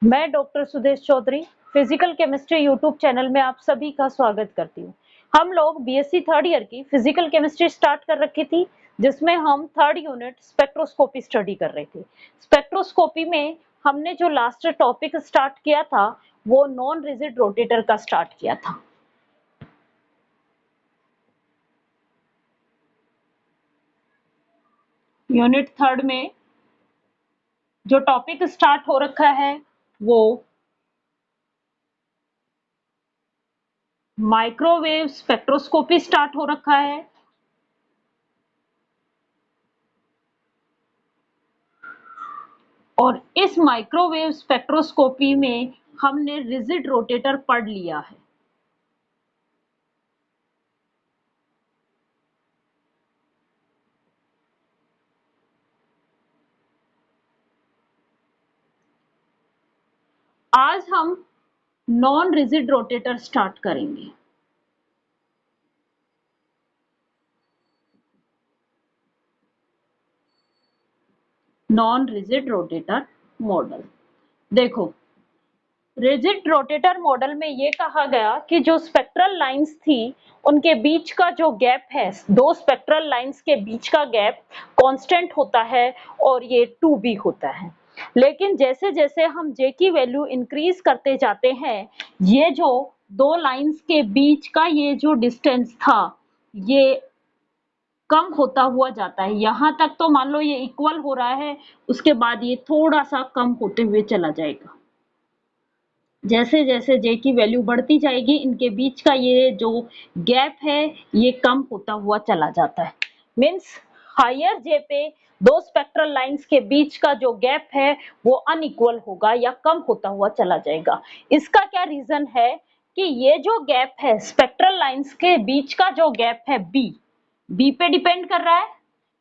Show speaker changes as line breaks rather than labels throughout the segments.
मैं doctor Sudesh Chaudhary physical chemistry YouTube channel में आप सभी का स्वागत करती हूँ। हम लोग बीएससी थर्ड ईयर की फिजिकल केमिस्ट्री स्टार्ट कर रखी थी, जिसमें हम थर्ड यूनिट स्पेक्ट्रोस्कोपी स्टडी कर रहे थे। स्पेक्ट्रोस्कोपी में हमने जो लास्ट टॉपिक स्टार्ट किया था वो नॉन रिजिड रोटेटर का स्टार्ट किया था। यूनिट थर्ड में जो टॉपिक स्टार्ट हो रखा है वो माइक्रोवेव स्पेक्ट्रोस्कोपी स्टार्ट हो रखा है। और इस माइक्रोवेव स्पेक्ट्रोस्कोपी में हमने रिजिड रोटेटर पढ़ लिया है। आज हम नॉन रिजिड रोटेटर स्टार्ट करेंगे। Non rigid rotator model. देखो, रिजिड रोटेटर मॉडल में ये कहा गया कि जो स्पेक्ट्रल लाइंस थी उनके बीच का जो गैप है, दो स्पेक्ट्रल लाइंस के बीच का गैप कांस्टेंट होता है और ये 2b होता है। लेकिन जैसे जैसे हम जे की वैल्यू इंक्रीज करते जाते हैं, ये जो दो लाइंस के बीच का ये जो डिस्टेंस था ये कम होता हुआ जाता है। यहां तक तो मान लो ये इक्वल हो रहा है, उसके बाद ये थोड़ा सा कम होते हुए चला जाएगा। जैसे जैसे जे की वैल्यू बढ़ती जाएगी, इनके बीच का ये जो गैप है ये कम होता हुआ चला जाता है। मीन्स हायर जे पे दो स्पेक्ट्रल लाइंस के बीच का जो गैप है वो अनइक्वल होगा या कम होता हुआ चला जाएगा। इसका क्या रीजन है कि ये जो गैप है स्पेक्ट्रल लाइंस के बीच का जो गैप है बी पे डिपेंड कर रहा है,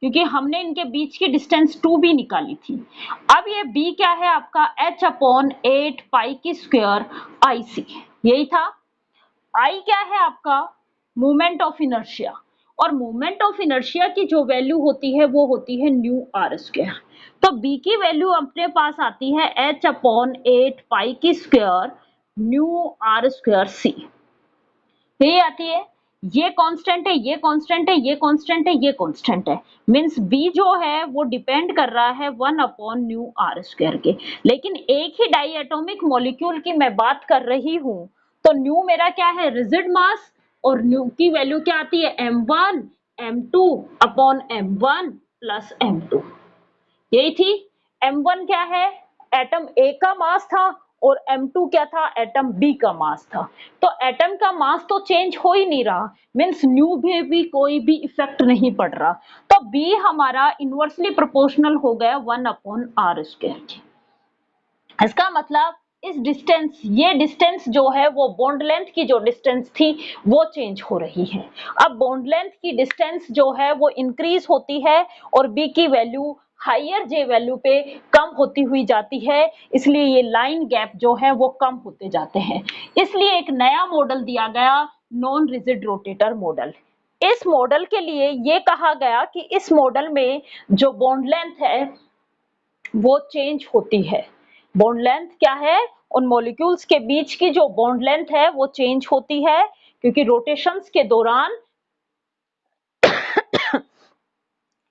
क्योंकि हमने इनके बीच की डिस्टेंस 2b निकाली थी। अब ये b क्या है आपका h/8 पाई की स्क्वायर IC, यही था। I क्या है आपका मोमेंट ऑफ इनर्शिया, और मोमेंट ऑफ इनर्शिया की जो वैल्यू होती है वो होती है न्यू आर स्क्वायर। तो b की वैल्यू अपने पास आती है h/8 पाई की स्क्वायर न्यू आर स्क्वायर सी, यही आती है। ये कांस्टेंट है, ये कांस्टेंट है, ये कांस्टेंट है, ये कांस्टेंट है। मींस b जो है वो डिपेंड कर रहा है 1/न्यू r² के। लेकिन एक ही डाई एटॉमिक मॉलिक्यूल की मैं बात कर रही हूं, तो न्यू मेरा क्या है रिजिड मास, और न्यू की वैल्यू क्या आती है m1 m2/m1 प्लस m2, यही थी। m1 क्या है एटम A का मास था, और m2 क्या था एटम B का मास था। तो एटम का मास तो चेंज हो ही नहीं रहा, मींस न्यू भी कोई भी इफेक्ट नहीं पड़ रहा। तो B हमारा इनवर्सली प्रोपोर्शनल हो गया 1/r²। इसका मतलब इस डिस्टेंस, ये डिस्टेंस जो है वो बॉन्ड लेंथ की जो डिस्टेंस थी वो चेंज हो रही है। अब बॉन्ड लेंथ की डिस्टेंस जो है वो इंक्रीज होती है और बी की वैल्यू हायर जे वैल्यू पे कम होती हुई जाती है, इसलिए ये लाइन गैप जो है वो कम होते जाते हैं। इसलिए एक नया मॉडल दिया गया, नॉन रिजिड रोटेटर मॉडल। इस मॉडल के लिए ये कहा गया कि इस मॉडल में जो बॉन्ड लेंथ है वो चेंज होती है। बॉन्ड लेंथ क्या है, उन मॉलिक्यूल्स के बीच की जो बॉन्ड लेंथ है वो चेंज होती है, क्योंकि रोटेशंस के दौरान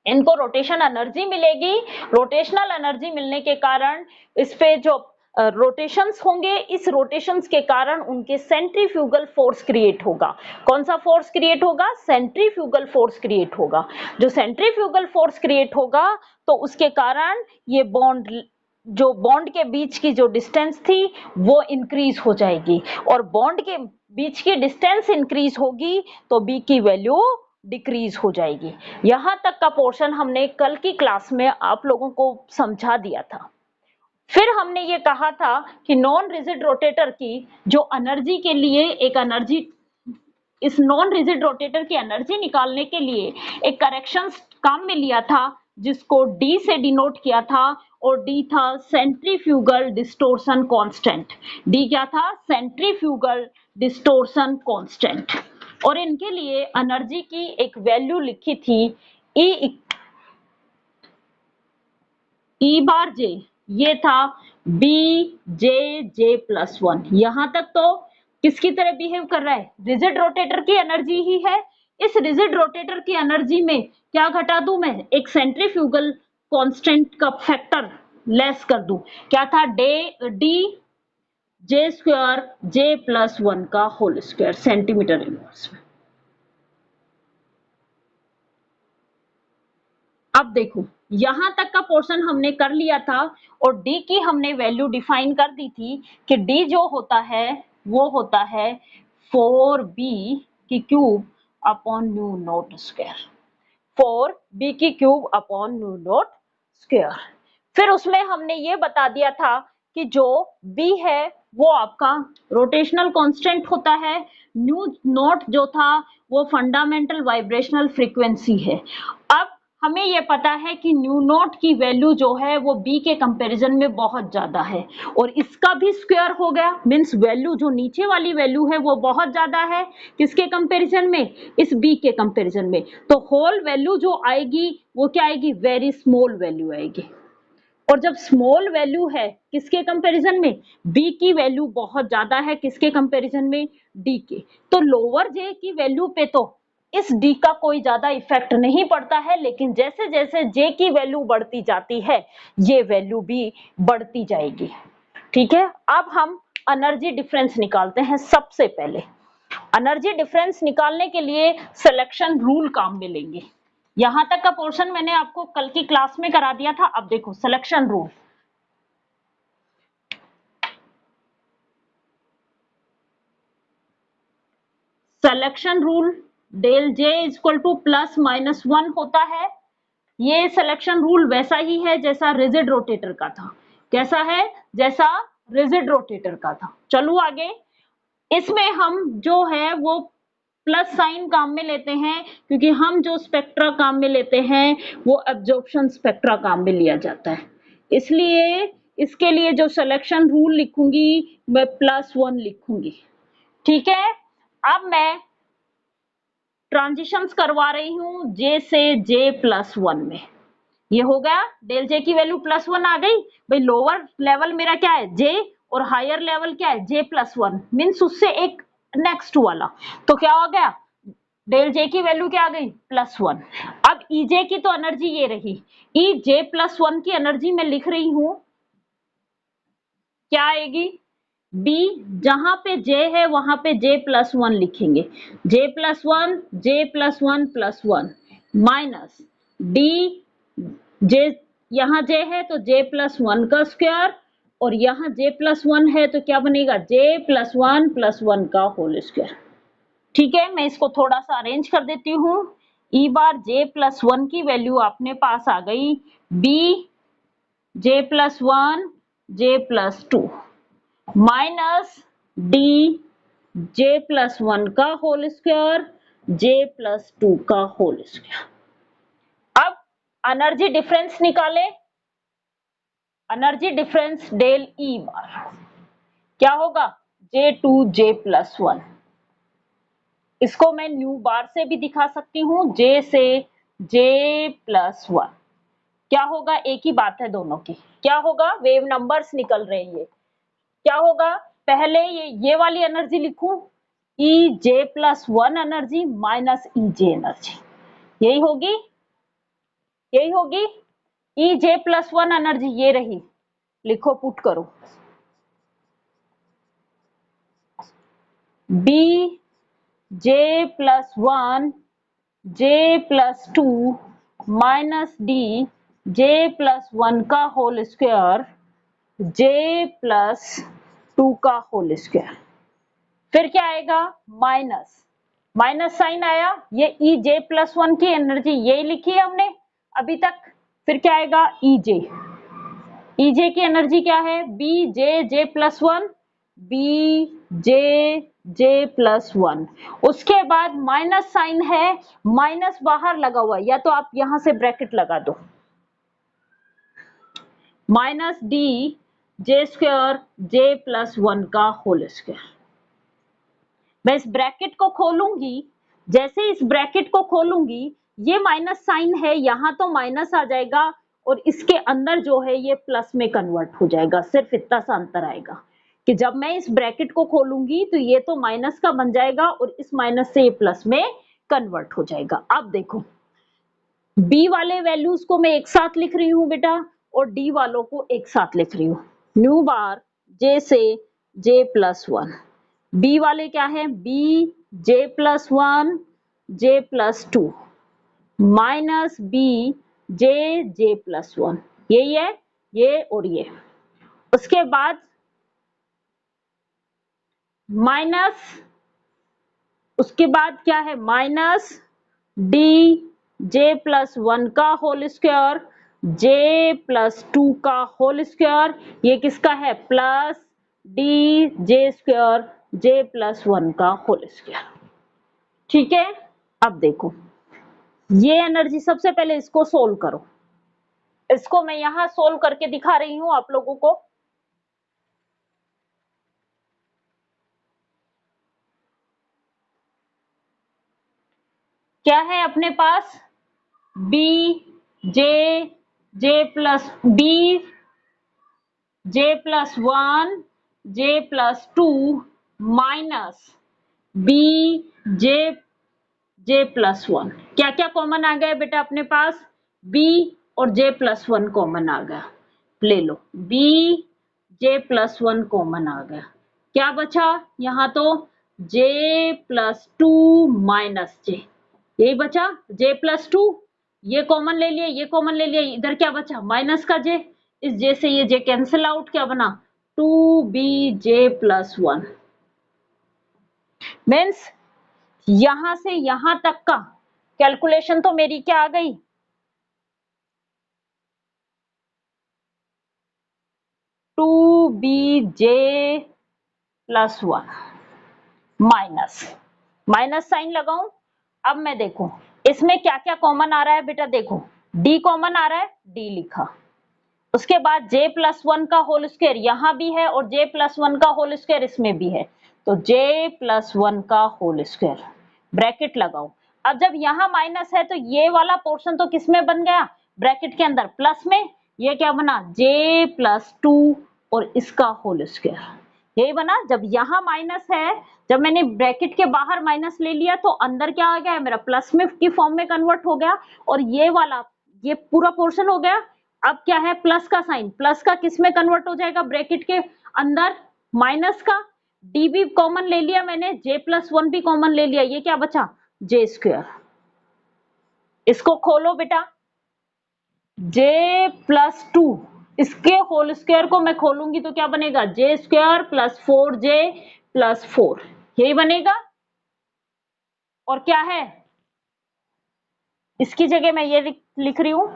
इनको रोटेशन एनर्जी मिलेगी। रोटेशनल एनर्जी मिलने के कारण इस पे जो रोटेशंस होंगे, इस रोटेशंस के कारण उनके सेंट्रीफ्यूगल फोर्स क्रिएट होगा। कौन सा फोर्स क्रिएट होगा, सेंट्रीफ्यूगल फोर्स क्रिएट होगा। जो सेंट्रीफ्यूगल फोर्स क्रिएट होगा तो उसके कारण ये बॉन्ड, जो बॉन्ड के बीच की जो डिस्टेंस थी वो इंक्रीज हो जाएगी, और बॉन्ड के बीच की डिस्टेंस इंक्रीज होगी तो बी की वैल्यू डिक्रीज हो जाएगी। यहां तक का पोर्शन हमने कल की क्लास में आप लोगों को समझा दिया था। फिर हमने ये कहा था कि नॉन रिजिड रोटेटर की जो एनर्जी के लिए एक एनर्जी, इस नॉन रिजिड रोटेटर की एनर्जी निकालने के लिए एक करेक्शन काम में लिया था, जिसको डी से डिनोट किया था, और डी था सेंट्रीफ्यूगल डिस्टोर्शन कांस्टेंट। डी क्या था, सेंट्रीफ्यूगल डिस्टोर्शन कांस्टेंट। और इनके लिए एनर्जी की एक वैल्यू लिखी थी ई बार जे, ये था बी जे प्लस वन। यहां तक तो किसकी तरह बिहेव कर रहा है, रिजिड रोटेटर की एनर्जी ही है। इस रिजिड रोटेटर की एनर्जी में क्या घटा दूं मैं, एक सेंट्रीफ्यूगल कांस्टेंट का फैक्टर लेस कर दूं। क्या था, D J square J plus one का होल स्क्वायर सेंटीमीटर इनवर्स में। अब देखो यहां तक का पोर्शन हमने कर लिया था और d की हमने वैल्यू डिफाइन कर दी थी कि d जो होता है वो होता है 4b की cube upon new not square, 4b की cube upon new not square. फिर उसमें हमने ये बता दिया था कि जो b है वो आपका रोटेशनल कांस्टेंट होता है, न्यू नॉट जो था वो फंडामेंटल वाइब्रेशनल फ्रीक्वेंसी है। अब हमें ये पता है कि न्यू नॉट की वैल्यू जो है वो b के कंपैरिजन में बहुत ज्यादा है और इसका भी स्क्वायर हो गया, मींस वैल्यू जो नीचे वाली वैल्यू है वो बहुत ज्यादा है किसके कंपैरिजन में, इस b के कंपैरिजन में। तो होल वैल्यू जो आएगी वो क्या आएगी, वेरी स्मॉल वैल्यू आएगी। और जब स्मॉल वैल्यू है किसके कंपैरिजन में, b की वैल्यू बहुत ज्यादा है किसके कंपैरिजन में, d के। तो लोअर j की वैल्यू पे तो इस d का कोई ज्यादा इफेक्ट नहीं पड़ता है, लेकिन जैसे जैसे j की वैल्यू बढ़ती जाती है ये वैल्यू भी बढ़ती जाएगी। ठीक है, अब हम एनर्जी डिफरेंस निकालते हैं। सबसे पहले एनर्जी डिफरेंस निकालने के लिए सिलेक्शन रूल काम में लेंगे। यहां तक का पोर्शन मैंने आपको कल की क्लास में करा दिया था। अब देखो selection rule, selection rule del J equal to plus minus one होता है। ये सिलेक्शन रूल वैसा ही है जैसा रिजिड रोटेटर का था। कैसा है, जैसा रिजिड रोटेटर का था। चलो आगे, इसमें हम जो है वो प्लस साइन काम में लेते हैं क्योंकि हम जो स्पेक्ट्रा काम में लेते हैं वो एब्जॉर्प्शन स्पेक्ट्रा काम में लिया जाता है, इसलिए इसके लिए जो सिलेक्शन रूल लिखूंगी मैं प्लस वन लिखूंगी। ठीक है, अब मैं ट्रांजिशंस करवा रही हूं जे से जे प्लस वन में। ये हो गया, डेल जे की वैल्यू प्लस वन आ गई। भाई लोअर लेवल मेरा क्या है जे और हायर लेवल क्या है जे प्लस वन, मीन्स उससे एक नेक्स्ट वाला। तो क्या हो गया, डेल जे की वैल्यू क्या आ गई, प्लस वन। अब ई जे की तो एनर्जी ये रही, ई जे प्लस वन की एनर्जी मैं लिख रही हूं क्या आएगी, बी जहां पे जे है वहां पे जे प्लस वन लिखेंगे, J plus one J plus one plus one minus D J, यहां जे है तो जे प्लस वन का स्क्वायर और यहां जे प्लस वन है तो क्या बनेगा, जे प्लस वन का होल स्क्वायर। ठीक है, मैं इसको थोड़ा सा अरेंज कर देती हूँ। E bar J plus one की वैल्यू अपने पास आ गई B J plus one J plus two minus D J plus one का whole square J plus two का होल स्क्वायर। अब एनर्जी डिफरेंस निकाले, energy difference del E bar क्या होगा, J two J plus one. इसको मैं new बार से भी दिखा सकती हूँ, जे से जे प्लस वन। क्या होगा, एक ही बात है दोनों की, क्या होगा, वेव नंबर्स निकल रहे हैं। क्या होगा, पहले ये वाली एनर्जी लिखूं, E J plus one energy minus E J energy, यही होगी, यही होगी। E J plus one energy ये रही, लिखो पुट करो, B J plus one J plus two minus D J plus one का whole square J plus two का होल स्क्वायर। फिर क्या आएगा, माइनस, माइनस साइन आया, ये ई जे प्लस वन की एनर्जी यही लिखी है हमने अभी तक। फिर क्या आएगा, ई जे की एनर्जी क्या है, B J plus one B J plus one. उसके बाद माइनस साइन है, माइनस बाहर लगा हुआ है, या तो आप यहां से ब्रैकेट लगा दो, minus D J square J plus one का होल स्क्वायर। मैं इस ब्रैकेट को खोलूंगी, जैसे इस ब्रैकेट को खोलूंगी ये माइनस साइन है, यहां तो माइनस आ जाएगा और इसके अंदर जो है ये प्लस में कन्वर्ट हो जाएगा। सिर्फ इतना सा अंतर आएगा कि जब मैं इस ब्रैकेट को खोलूंगी तो ये तो माइनस का बन जाएगा और इस माइनस से ये प्लस में कन्वर्ट हो जाएगा। अब देखो बी वाले वैल्यूज को मैं एक साथ लिख रही हूँ बेटा और डी वालों को एक साथ लिख रही हूँ। न्यू बार जे से जे प्लस वन, बी वाले क्या है B J plus one J plus two minus B J J plus one, यही है ये और ये। उसके बाद माइनस, उसके बाद क्या है minus D J plus one का whole square J plus two का होल स्क्वायर, ये किसका है plus D J square J plus one का होल स्क्वायर। ठीक है, अब देखो ये एनर्जी, सबसे पहले इसको सोल्व करो, इसको मैं यहां सोल्व करके दिखा रही हूं आप लोगों को। क्या है अपने पास B J J plus B J plus one J plus two minus B J J plus one, क्या क्या कॉमन आ गया बेटा अपने पास बी और जे प्लस वन कॉमन आ गया, ले लो B J plus one common आ गया, क्या बचा यहाँ तो J plus two minus J, यही बचा जे प्लस टू, ये कॉमन ले लिया ये कॉमन ले लिया, इधर क्या बचा माइनस का जे, इस जे से ये जे कैंसिल आउट, क्या बना two B J plus one. Means यहां से यहां तक का कैलकुलेशन तो मेरी क्या आ गई two B J plus one minus, minus sign लगाऊं। अब मैं देखूं इसमें क्या क्या कॉमन आ रहा है बेटा, देखो डी कॉमन आ रहा है डी लिखा, उसके बाद j प्लस वन का होल स्क्वायर यहां भी है और j प्लस वन का होल स्क्वायर इसमें भी है, तो j प्लस वन का होल स्क्वायर ब्रैकेट लगाओ। अब जब यहां माइनस है तो ये वाला पोर्शन तो किसमें बन गया ब्रैकेट के अंदर प्लस में, ये क्या बना j प्लस टू और इसका होल स्क्वायर, यही बना। जब यहां माइनस है, जब मैंने ब्रैकेट के बाहर माइनस ले लिया तो अंदर क्या आ गया मेरा प्लस में की फॉर्म में कन्वर्ट हो गया और ये वाला ये पूरा पोर्शन हो गया। अब क्या है प्लस का साइन, प्लस का किस में कन्वर्ट हो जाएगा ब्रैकेट के अंदर माइनस का, डी भी कॉमन ले लिया मैंने, जे प्लस वन भी कॉमन ले लिया, ये क्या बचा जे स्क्वायर। इसको खोलो बेटा जे प्लस टू, इसके होल स्क्वायर को मैं खोलूंगी तो क्या बनेगा जे square plus four J plus four, यही बनेगा। और क्या है इसकी जगह मैं ये लिख रही हूं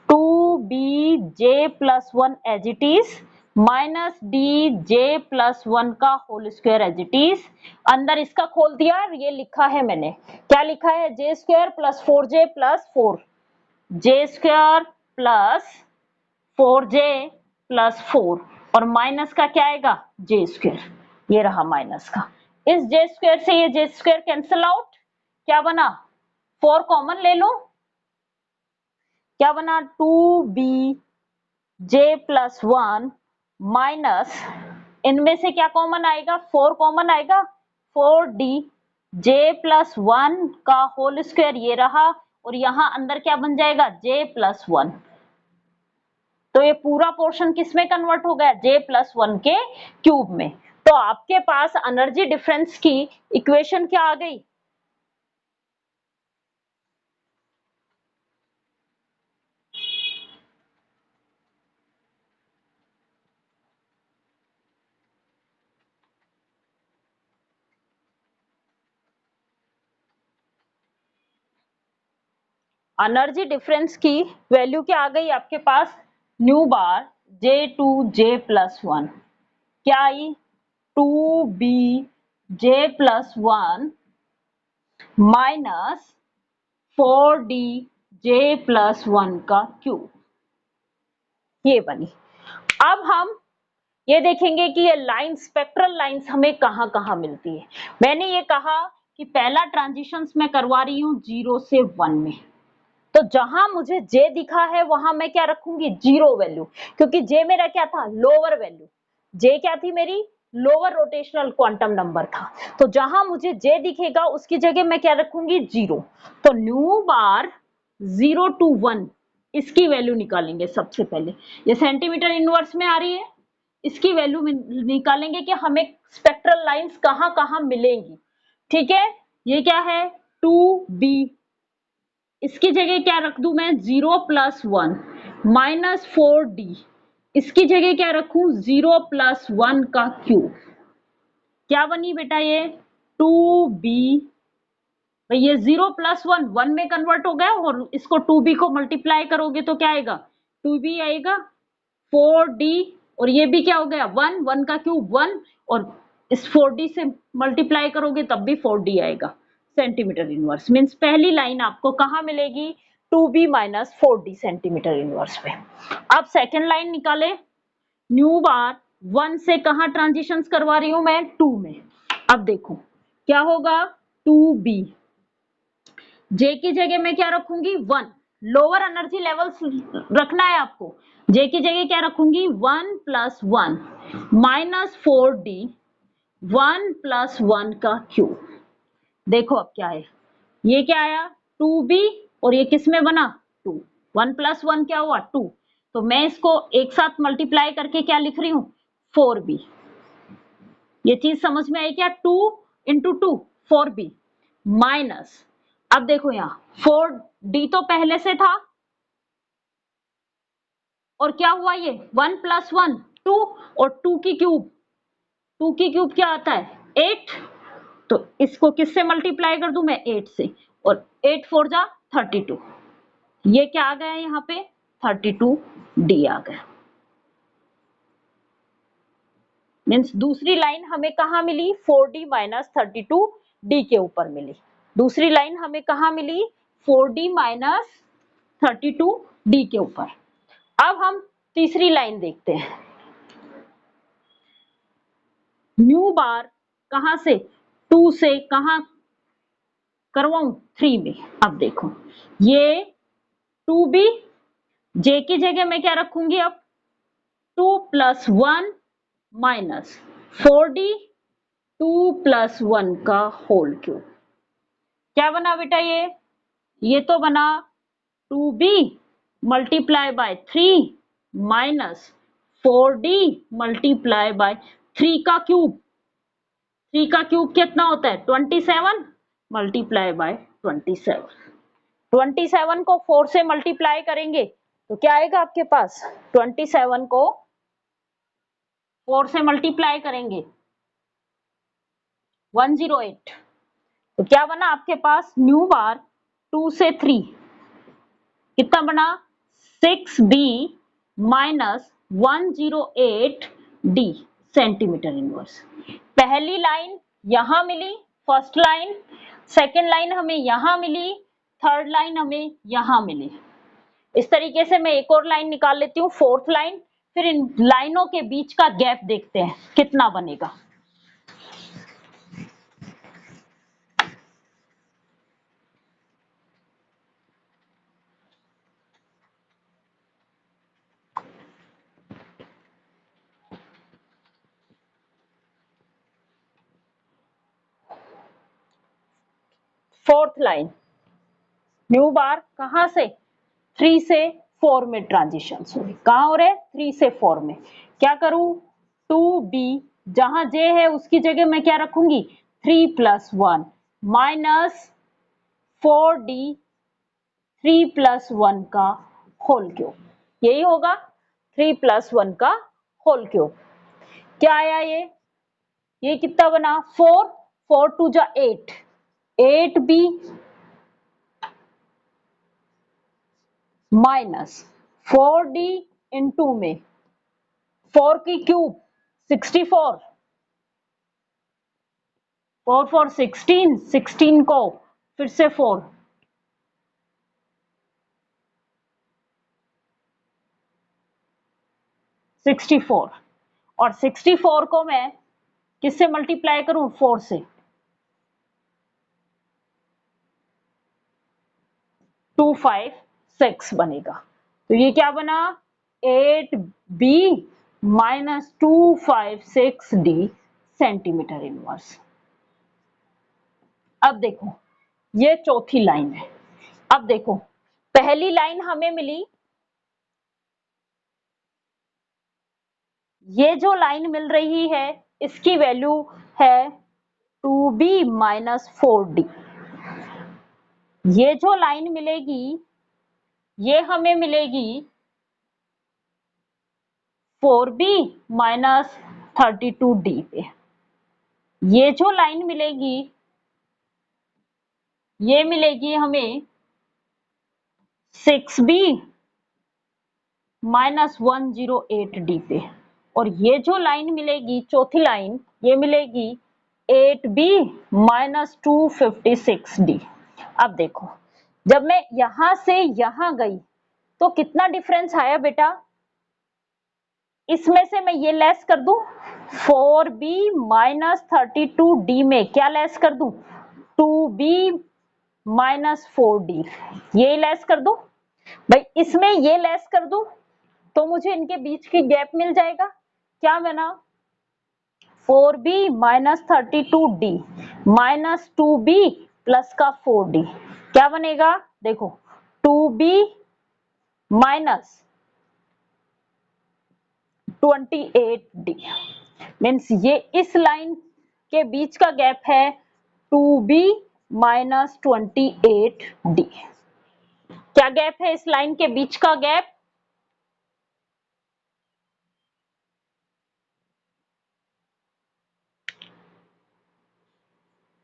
two B J plus one as it is minus D J plus one का whole square as it is, अंदर इसका खोल दिया, ये लिखा है मैंने, क्या लिखा है J square plus four J plus four, J square plus four J plus four और माइनस का क्या आएगा जे स्क्वायर, ये रहा माइनस का, इस जे स्क्वायर से ये जे स्क्वायर कैंसिल आउट, क्या बना फोर कॉमन ले लो, क्या बना two B J plus one minus इनमें से क्या कॉमन आएगा फोर कॉमन आएगा, four D J plus one का होल स्क्वायर ये रहा और यहां अंदर क्या बन जाएगा जे प्लस वन, तो ये पूरा पोर्शन किस में कन्वर्ट हो गया जे प्लस वन के क्यूब में। तो आपके पास एनर्जी डिफरेंस की इक्वेशन क्या आ गई एनर्जी डिफरेंस की वैल्यू क्या आ गई आपके पास new bar J two J plus one, क्या आई two B J plus one minus four D J plus one का क्यूब, ये बनी। अब हम ये देखेंगे कि ये लाइन स्पेक्ट्रल लाइंस हमें कहां कहां मिलती है। मैंने ये कहा कि पहला ट्रांजिशंस मैं करवा रही हूं 0 से 1 में, तो जहां मुझे j दिखा है वहां मैं क्या रखूंगी, 0 वैल्यू, क्योंकि j मेरा क्या था, लोअर वैल्यू। j क्या थी मेरी, लोअर रोटेशनल क्वांटम नंबर था। तो जहां मुझे j दिखेगा उसकी जगह मैं क्या रखूंगी, 0। तो न्यू बार 0 to 1, इसकी वैल्यू निकालेंगे सबसे पहले। ये सेंटीमीटर इनवर्स में आ रही है, इसकी वैल्यू निकालेंगे कि हमें स्पेक्ट्रल लाइंस कहां कहां मिलेंगी। ठीक है, ये क्या है, 2b, इसकी जगह क्या रख दूं मैं, 0 + 1 -4d, इसकी जगह क्या रखूं, 0 + 1 का क्यूब। क्या बनी बेटा ये, 2b, ये 0 + 1 1 में कन्वर्ट हो गया, और इसको 2b को मल्टीप्लाई करोगे तो क्या आएगा, 2b आएगा, 4d, और ये भी क्या हो गया, 1 1 का क्यूब 1, और इस 4d से मल्टीप्लाई करोगे तब भी 4d आएगा सेंटीमीटर इनवर्स। मींस पहली लाइन आपको कहां मिलेगी, 2b - 4d सेंटीमीटर इनवर्स पे। अब सेकंड लाइन निकाले, न्यू बार 1 से कहां ट्रांजिशंस करवा रही हूं मैं, 2 में। अब देखो क्या होगा, 2b, j की जगह मैं क्या रखूंगी, 1, लोअर एनर्जी लेवल्स रखना है आपको। j की जगह क्या रखूंगी, 1 + 1 -4d, 1 + 1 का क्यूब। देखो अब क्या है, ये क्या आया, 2b, और ये किस में बना, 2, 1 + 1 क्या हुआ, 2। तो मैं इसको एक साथ मल्टीप्लाई करके क्या लिख रही हूं, 4b। ये चीज समझ में आई क्या, 2 × 2 4b, माइनस, अब देखो यहां 4d तो पहले से था, और क्या हुआ, ये 1 + 1 2, और 2 की क्यूब, 2 की क्यूब क्या आता है, 8। तो इसको किससे मल्टीप्लाई कर दूं मैं, 8 से, और 8 4 जा 32, ये क्या आ गया यहाँ पे, 32d आ गया। मीन्स दूसरी लाइन हमें कहां मिली, 4d - 32d के ऊपर मिली। दूसरी लाइन हमें कहां मिली, 4d - 32d के ऊपर। अब हम तीसरी लाइन देखते हैं, न्यू बार कहां से, 2 से कहां करवाऊं, 3 में। अब देखो ये 2b, j की जगह मैं क्या रखूंगी अब, 2 + 1 -4d, 2 + 1 का होल क्यूब। क्या बना बेटा ये तो बना 2b × 3 -4d × 3 का क्यूब। 3 का क्यूब कितना होता है, 27 × 27। 27 को 4 से मल्टीप्लाई करेंगे तो क्या आएगा आपके पास, 27 को 4 से मल्टीप्लाई करेंगे 108। तो क्या बना आपके पास, न्यू बार 2 से 3 कितना बना, 6b - 108d सेंटीमीटर इनवर्स। पहली लाइन यहां मिली, फर्स्ट लाइन, सेकेंड लाइन हमें यहां मिली, थर्ड लाइन हमें यहां मिली। इस तरीके से मैं एक और लाइन निकाल लेती हूँ, फोर्थ लाइन, फिर इन लाइनों के बीच का गैप देखते हैं कितना बनेगा। फोर्थ लाइन, न्यू बार कहां से, 3 से 4 में ट्रांजिशन हो रही, कहां हो रहे, 3 से 4 में। क्या करूं, 2b, जहां j है उसकी जगह मैं क्या रखूंगी, 3 + 1 -4d, 3 + 1 का होल क्यूब। यही होगा, 3 + 1 का होल क्यूब। क्या आया ये कितना बना, 4, 4 2 जा 8, 8b -4d इंटू में 4 की क्यूब 64, 4 4 16, 16 को फिर से 4, 64, और 64 को मैं किससे मल्टीप्लाई करूं, 4 से, 2 5 6 बनेगा। तो ये क्या बना 8b minus 256d centimetre inverse. अब देखो ये चौथी लाइन है। अब देखो पहली लाइन हमें मिली, ये जो लाइन मिल रही है इसकी वैल्यू है 2b माइनस 4d। ये जो लाइन मिलेगी ये हमें मिलेगी 4b माइनस 32d पे। ये जो लाइन मिलेगी ये मिलेगी हमें 6b माइनस 108d पे। और ये जो लाइन मिलेगी चौथी लाइन ये मिलेगी 8b माइनस 256d। अब देखो जब मैं यहां से यहां गई तो कितना डिफरेंस आया बेटा, इसमें से मैं ये लेस कर दूं 4b माइनस 32d में क्या लेस कर दूं 2b माइनस 4d, ये लेस कर दूं भाई, इसमें ये लेस कर दूं तो मुझे इनके बीच की गैप मिल जाएगा। क्या बना 4b minus 32d minus 2b plus का 4d, क्या बनेगा देखो 2b माइनस 28d मीन्स ये इस लाइन के बीच का गैप है 2b माइनस 28d। क्या गैप है इस लाइन के बीच का गैप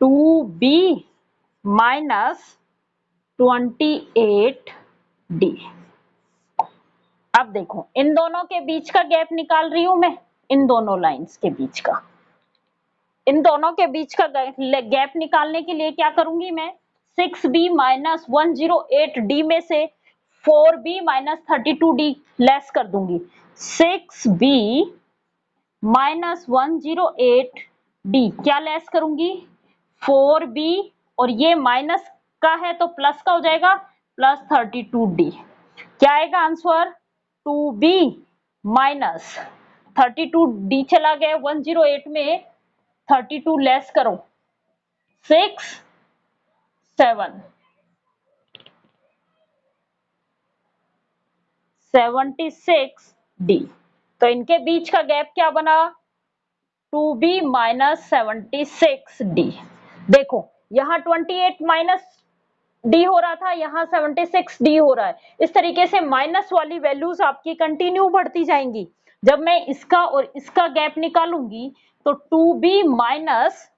2b माइनस 28d। अब देखो इन दोनों के बीच का गैप निकाल रही हूं मैं, इन दोनों लाइंस के बीच का, इन दोनों के बीच का गैप निकालने के लिए क्या करूंगी मैं 6b माइनस 108d में से 4b माइनस 32d लेस कर दूंगी। 6b माइनस 108d क्या लेस करूंगी 4b, और ये माइनस का है तो प्लस का हो जाएगा प्लस 32d। क्या आएगा आंसर 2b माइनस 32d चला गया 108 में 32 लेस करो 6 7 76d। तो इनके बीच का गैप क्या बना 2b माइनस 76d। देखो यहाँ 28 माइनस डी हो रहा था, यहाँ 76d हो रहा है। इस तरीके से माइनस वाली वैल्यूज आपकी कंटिन्यू बढ़ती जाएंगी। जब मैं इसका और इसका गैप निकालूंगी तो 2b माइनस,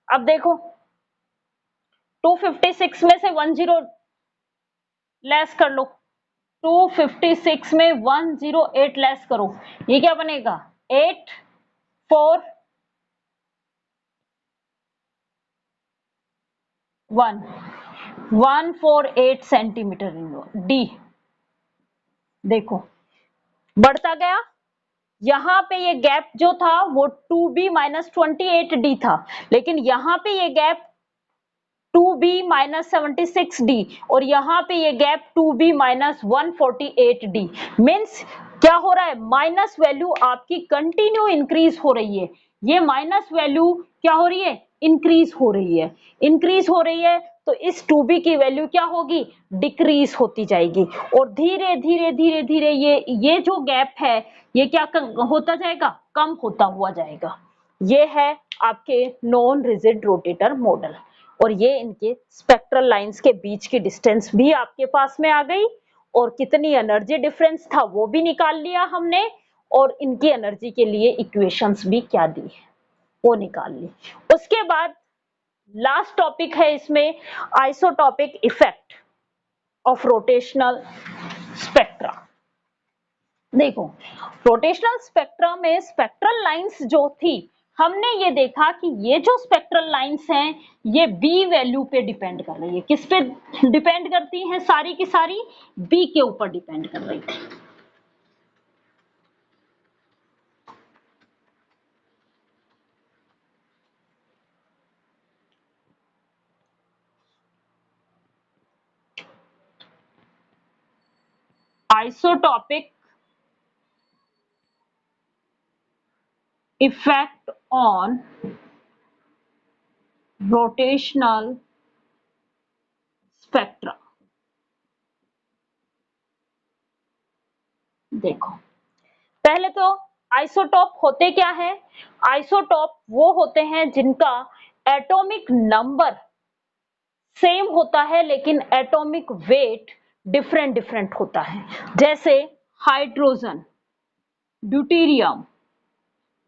अब देखो 256 में से 10 लेस कर लो, 256 में 108 लेस करो, ये क्या बनेगा 8 4 1 148 सेंटीमीटर डी। देखो बढ़ता गया, यहाँ पे ये गैप जो था वो 2b माइनस 28d था, लेकिन यहाँ पे ये गैप 2b माइनस 76d और यहाँ पे ये gap 2b minus 148d। Means क्या हो रहा है माइनस वैल्यू आपकी कंटिन्यू इंक्रीज हो रही है। ये माइनस वैल्यू क्या हो रही है इंक्रीज हो रही है, इंक्रीज हो रही है तो इस 2b की वैल्यू क्या होगी डिक्रीज होती जाएगी और धीरे धीरे धीरे धीरे ये जो गैप है ये क्या होता जाएगा कम होता हुआ जाएगा। ये है आपके नॉन रिजिड रोटेटर मॉडल और ये इनके स्पेक्ट्रल लाइंस के बीच की डिस्टेंस भी आपके पास में आ गई और कितनी एनर्जी डिफरेंस था वो भी निकाल लिया हमने और इनकी एनर्जी के लिए इक्वेशंस भी क्या दी है वो निकाल ली। उसके बाद लास्ट टॉपिक है इसमें isotopic effect of rotational spectra. देखो रोटेशनल स्पेक्ट्रा में स्पेक्ट्रल लाइंस जो थी हमने ये देखा कि ये जो स्पेक्ट्रल लाइंस हैं ये बी वैल्यू पे डिपेंड कर रही है। किस पे डिपेंड करती हैं सारी की सारी बी के ऊपर डिपेंड कर रही थी। Isotopic effect on rotational spectra. देखो, पहले तो आइसोटॉप होते क्या है? आइसोटॉप वो होते हैं जिनका एटॉमिक नंबर सेम होता है लेकिन एटॉमिक वेट डिफरेंट डिफरेंट होता है। जैसे हाइड्रोजन, ड्यूटेरियम,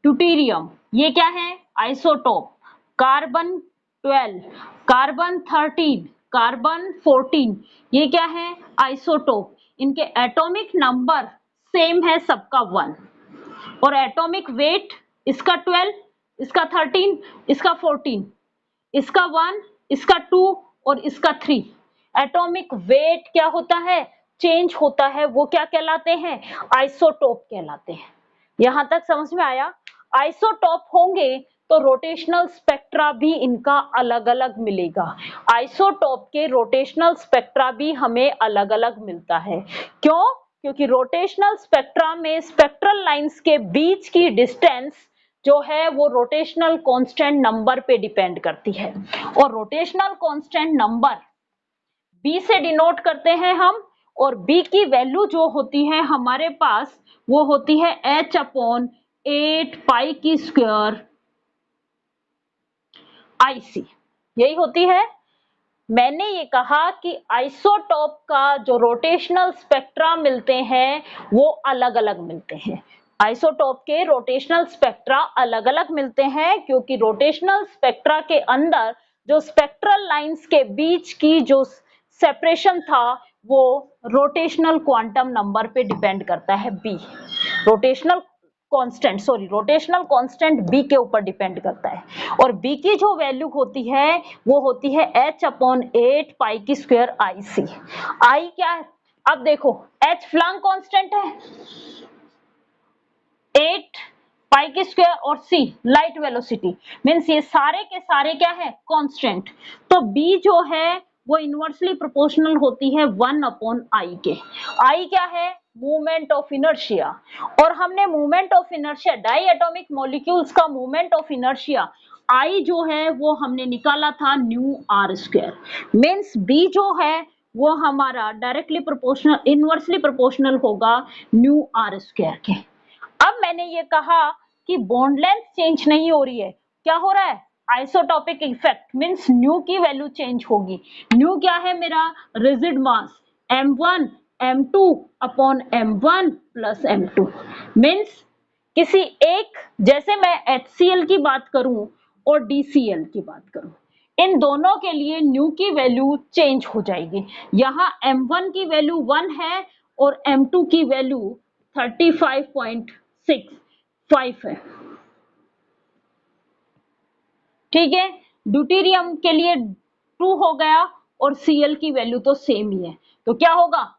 ट्यूटेरियम, ये क्या है? आइसोटॉप। कार्बन 12, कार्बन 13, कार्बन 14, ये क्या है? आइसोटॉप। इनके एटॉमिक नंबर सेम है, सबका 1, और एटॉमिक वेट इसका 12, इसका 13, इसका 14, इसका 1, इसका 2 और इसका 3। एटॉमिक वेट क्या होता है? चेंज होता है। वो क्या कहलाते हैं? आइसोटॉप कहलाते हैं। यहां तक समझ में आया? आइसोटॉप होंगे तो रोटेशनल स्पेक्ट्रा भी इनका अलग अलग मिलेगा। आइसोटॉप के रोटेशनल स्पेक्ट्रा भी हमें अलग अलग मिलता है। क्यों? क्योंकि रोटेशनल स्पेक्ट्रा में स्पेक्ट्रल लाइंस के बीच की डिस्टेंस जो है वो रोटेशनल कांस्टेंट नंबर पे डिपेंड करती है, और रोटेशनल कांस्टेंट नंबर b से डिनोट करते हैं हम, और b की वैल्यू जो होती है हमारे पास वो होती है h/8 पाई की स्क्वायर IC, यही होती है। मैंने ये कहा कि आइसोटॉप का जो रोटेशनल स्पेक्ट्रा मिलते हैं वो अलग अलग मिलते हैं। आइसोटॉप के रोटेशनल स्पेक्ट्रा अलग अलग मिलते हैं क्योंकि रोटेशनल स्पेक्ट्रा के अंदर जो स्पेक्ट्रल लाइंस के बीच की जो सेपरेशन था वो रोटेशनल क्वांटम नंबर पे डिपेंड करता है। B rotational rotational constant b के ऊपर डिपेंड करता है, और b की जो वैल्यू होती है वो होती है h/8 पाई की स्क्वायर IC। I क्या है? अब देखो, h फ्लैंक कांस्टेंट है 8 पाई की स्क्वायर, और c लाइट वेलोसिटी, मींस ये सारे के सारे क्या है? कांस्टेंट। तो b जो है वो इनवर्सली प्रोपोर्शनल होती है 1/I के। I क्या है? मूवमेंट ऑफ इनर्शिया, और हमने movement of inertia, diatomic molecules का मूवमेंट ऑफ इनर्शिया I जो है वो हमने निकाला था mu R square. Means B जो है वो हमारा डायरेक्टली प्रोपोर्शनल, इनवर्सली प्रोपोर्शनल होगा न्यू आर स्क्वायर के। अब मैंने ये कहा कि बॉन्ड लेंथ चेंज नहीं हो रही है, क्या हो रहा है? आइसोटॉपिक इफेक्ट, मींस न्यू की वैल्यू चेंज होगी। न्यू क्या है मेरा? रिजिड मास m1 m2 upon m1 plus m2, means किसी एक, जैसे मैं HCl की बात करूं और DCl की बात करूं, इन दोनों के लिए न्यू की वैल्यू चेंज हो जाएगी। यहाँ m1 की वैल्यू 1 है और m2 की वैल्यू 35.65 है। ठीक है, ड्यूटेरियम के लिए 2 हो गया और Cl की वैल्यू तो सेम ही है, तो क्या होगा?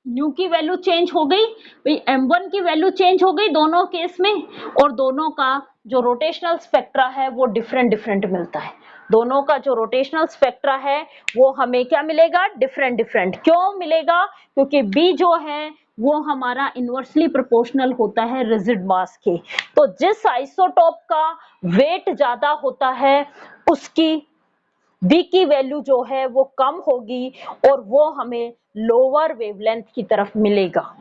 न्यू की वैल्यू चेंज हो गई भाई, m1 की वैल्यू चेंज हो गई दोनों केस में, और दोनों का जो रोटेशनल स्पेक्ट्रा है वो डिफरेंट डिफरेंट मिलता है। दोनों का जो रोटेशनल स्पेक्ट्रा है वो हमें क्या मिलेगा? Different different. क्यों मिलेगा? क्योंकि B जो है वो हमारा इनवर्सली प्रोपोर्शनल होता है रिजिड मास के। तो जिस आइसोटॉप का वेट ज्यादा होता है उसकी B की वैल्यू जो है वो कम होगी, और वो हमें लोअर वेवलेंथ की तरफ मिलेगा।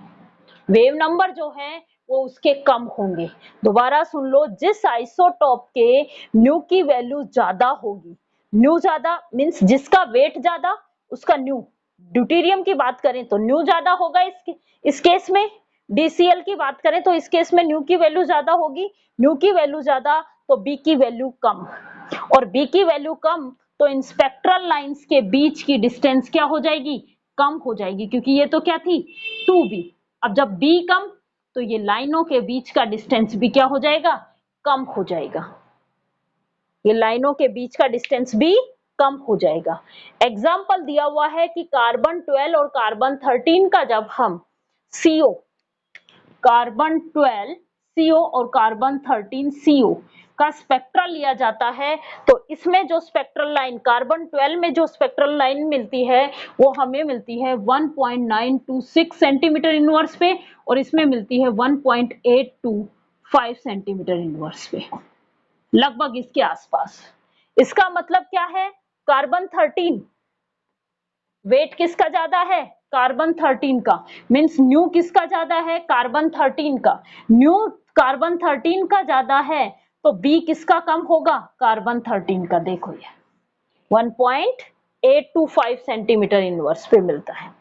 वेव नंबर जो है वो उसके कम होंगे। दोबारा सुन लो, जिस आइसोटॉप के न्यू की वैल्यू ज्यादा होगी, न्यू ज्यादा मींस जिसका वेट ज्यादा उसका न्यू, ड्यूटेरियम की बात करें तो न्यू ज्यादा होगा इस केस में, DCl की बात करें तो इस केस में न्यू की वैल्यू ज्यादा होगी। न्यू की वैल्यू ज्यादा तो B की वैल्यू कम, और B की वैल्यू कम तो इन स्पेक्ट्रल लाइंस के बीच की डिस्टेंस क्या हो जाएगी? कम हो जाएगी, क्योंकि ये तो क्या थी? 2B। अब जब B कम तो ये लाइनों के बीच का डिस्टेंस भी क्या हो जाएगा? कम हो जाएगा। ये लाइनों के बीच का डिस्टेंस भी कम हो जाएगा। एग्जाम्पल दिया हुआ है कि कार्बन 12 और कार्बन 13 का जब हम CO, कार्बन 12 CO और कार्बन 13 CO का स्पेक्ट्रा लिया जाता है तो इसमें जो स्पेक्ट्रल लाइन कार्बन 12 में जो स्पेक्ट्रल लाइन मिलती है वो हमें मिलती है 1.926 सेंटीमीटर इनवर्स पे और इसमें मिलती है 1.825 सेंटीमीटर इनवर्स पे, लगभग इसके आसपास। इसका मतलब क्या है, कार्बन 13 वेट किसका ज्यादा है, कार्बन 13 का, मीन्स न्यू किसका ज्यादा है, कार्बन 13 का। न्यू कार्बन 13 का ज्यादा है तो बी किसका कम होगा, कार्बन 13 का। देखो ये 1.825 सेंटीमीटर इनवर्स पे मिलता है।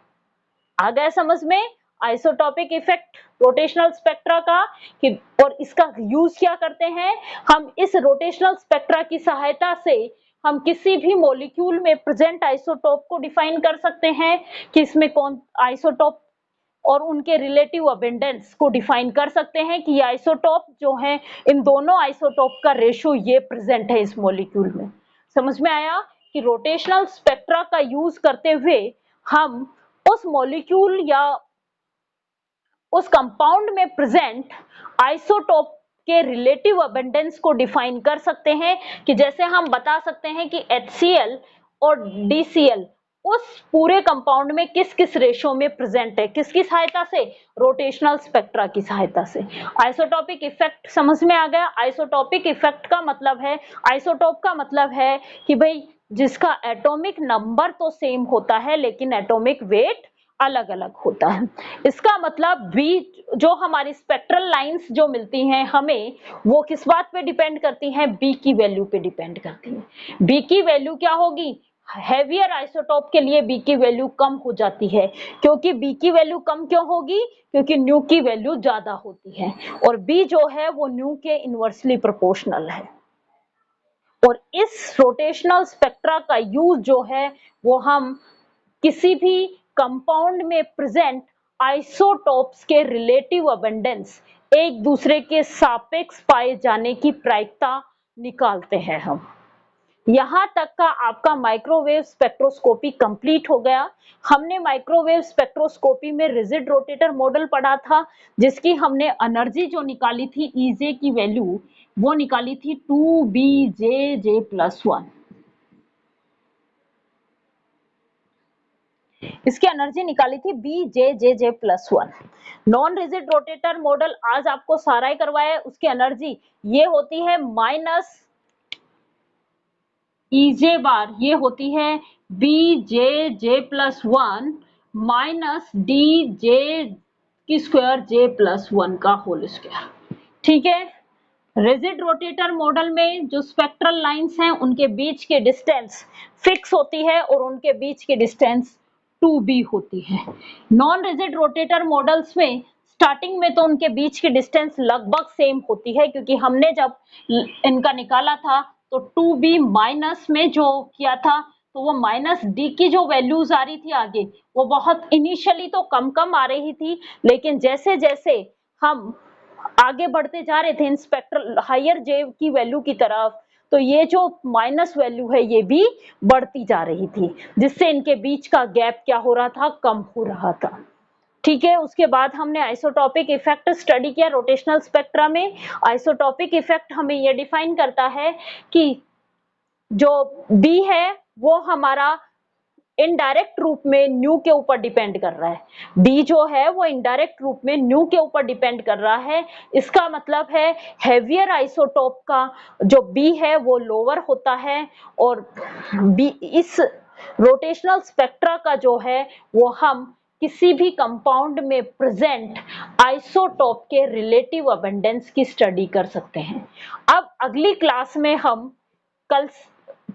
आ गया समझ में आइसोटोपिक इफेक्ट रोटेशनल स्पेक्ट्रा का कि, और इसका यूज क्या करते हैं हम, इस रोटेशनल स्पेक्ट्रा की सहायता से हम किसी भी मॉलिक्यूल में प्रेजेंट आइसोटोप को डिफाइन कर सकते हैं कि इसमें कौन आइसोटोप और उनके रिलेटिव अबेंडेंस को डिफाइन कर सकते हैं कि ये आइसोटोप जो है, इन दोनों आइसोटोप का रेशियो ये प्रेजेंट है इस मॉलिक्यूल में। समझ में आया कि रोटेशनल स्पेक्ट्रा का यूज करते हुए हम उस मॉलिक्यूल या उस कंपाउंड में प्रेजेंट आइसोटोप के रिलेटिव अबेंडेंस को डिफाइन कर सकते हैं कि जैसे हम बता सकते हैं कि HCl और DCl उस पूरे कंपाउंड में किस किस रेशियो में प्रेजेंट है, किसकी सहायता से, रोटेशनल स्पेक्ट्रा की सहायता से। आइसोटोपिक इफेक्ट समझ में आ गया। आइसोटोपिक इफेक्ट का मतलब है, आइसोटोप का मतलब है कि भाई जिसका एटॉमिक नंबर तो सेम होता है लेकिन एटॉमिक वेट अलग अलग होता है। इसका मतलब बी जो हमारी स्पेक्ट्रल लाइंस जो मिलती हैं हमें, वो किस बात पे डिपेंड करती हैं, बी की वैल्यू पे डिपेंड करती हैं। बी की वैल्यू क्या होगी, हैवियर आइसोटोप के लिए बी की वैल्यू कम हो जाती है। क्योंकि बी की वैल्यू कम क्यों होगी, क्योंकि न्यू की वैल्यू ज्यादा होती है और बी जो है वो न्यू के इनवर्सली प्रोपोर्शनल है। और इस रोटेशनल स्पेक्ट्रा का यूज जो है वो हम किसी भी कंपाउंड में प्रेजेंट आइसोटोप्स के रिलेटिव अबेंडेंस एक दूसरे के सापेक्ष पाए जाने की प्रायिकता निकालते हैं हम। यहां तक का आपका माइक्रोवेव स्पेक्ट्रोस्कोपी कंप्लीट हो गया। हमने माइक्रोवेव स्पेक्ट्रोस्कोपी में रिजिड रोटेटर मॉडल पढ़ा था जिसकी हमने एनर्जी जो निकाली थी ईजे की वैल्यू वो निकाली थी 2BJJ+1। इसकी एनर्जी निकाली थी BJJJ+1। Non rigid rotator model आज आपको सारा ही करवाया है, उसकी एनर्जी ये होती है माइनस EJ बार, ये होती है BJJ+1 माइनस DJ² का होल स्क्वायर। ठीक है। रिजिड रोटेटर मॉडल में जो स्पेक्ट्रल लाइंस हैं उनके बीच के डिस्टेंस फिक्स होती है और उनके बीच की डिस्टेंस 2b होती है। नॉन रिजिड रोटेटर मॉडल्स में स्टार्टिंग में तो उनके बीच की डिस्टेंस लगभग सेम होती है क्योंकि हमने जब इनका निकाला था तो 2b माइनस में जो किया था तो वो माइनस डी की जो वैल्यूज आ रही थी आगे वो बहुत इनिशियली तो कम कम आ रही थी, लेकिन जैसे जैसे हम आगे बढ़ते जा रहे थे इन स्पेक्ट्रल हायर जे की वैल्यू की तरफ तो ये जो माइनस वैल्यू है ये भी बढ़ती जा रही थी जिससे इनके बीच का गैप क्या हो रहा था, कम हो रहा था। ठीक है। उसके बाद हमने आइसोटोपिक इफेक्ट स्टडी किया रोटेशनल स्पेक्ट्रा में। आइसोटोपिक इफेक्ट हमें ये डिफाइन करता है कि जो बी है वो हमारा इनडायरेक्ट रूप में न्यू के ऊपर डिपेंड कर रहा है। डी जो है वो इनडायरेक्ट रूप में न्यू के ऊपर डिपेंड कर रहा है। इसका मतलब है हैवियर आइसोटोप का जो बी है वो लोअर होता है और बी इस रोटेशनल स्पेक्ट्रा का जो है वो हम किसी भी कंपाउंड में प्रेजेंट आइसोटोप के रिलेटिव अबेंडेंस की स्टडी कर सकते हैं। अब अगली क्लास में हम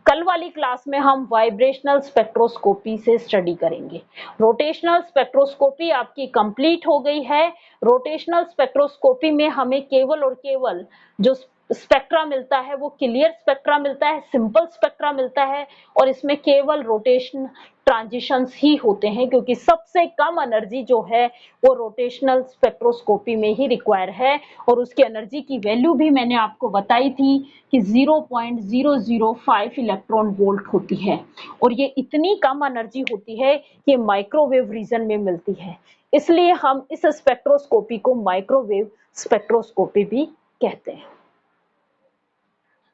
कल वाली क्लास में हम वाइब्रेशनल स्पेक्ट्रोस्कोपी से स्टडी करेंगे। रोटेशनल स्पेक्ट्रोस्कोपी आपकी कंप्लीट हो गई है। रोटेशनल स्पेक्ट्रोस्कोपी में हमें केवल और केवल जो स्पेक्ट्रा मिलता है वो क्लियर स्पेक्ट्रा मिलता है, सिंपल स्पेक्ट्रा मिलता है और इसमें केवल रोटेशन ट्रांजिशंस ही होते हैं क्योंकि सबसे कम एनर्जी जो है वो रोटेशनल स्पेक्ट्रोस्कोपी में ही रिक्वायर है और उसकी एनर्जी की वैल्यू भी मैंने आपको बताई थी कि 0.005 इलेक्ट्रॉन वोल्ट होती है और ये इतनी कम एनर्जी होती है कि माइक्रोवेव रीजन में मिलती है, इसलिए हम इस स्पेक्ट्रोस्कोपी को माइक्रोवेव स्पेक्ट्रोस्कोपी भी कहते हैं।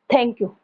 Thank you.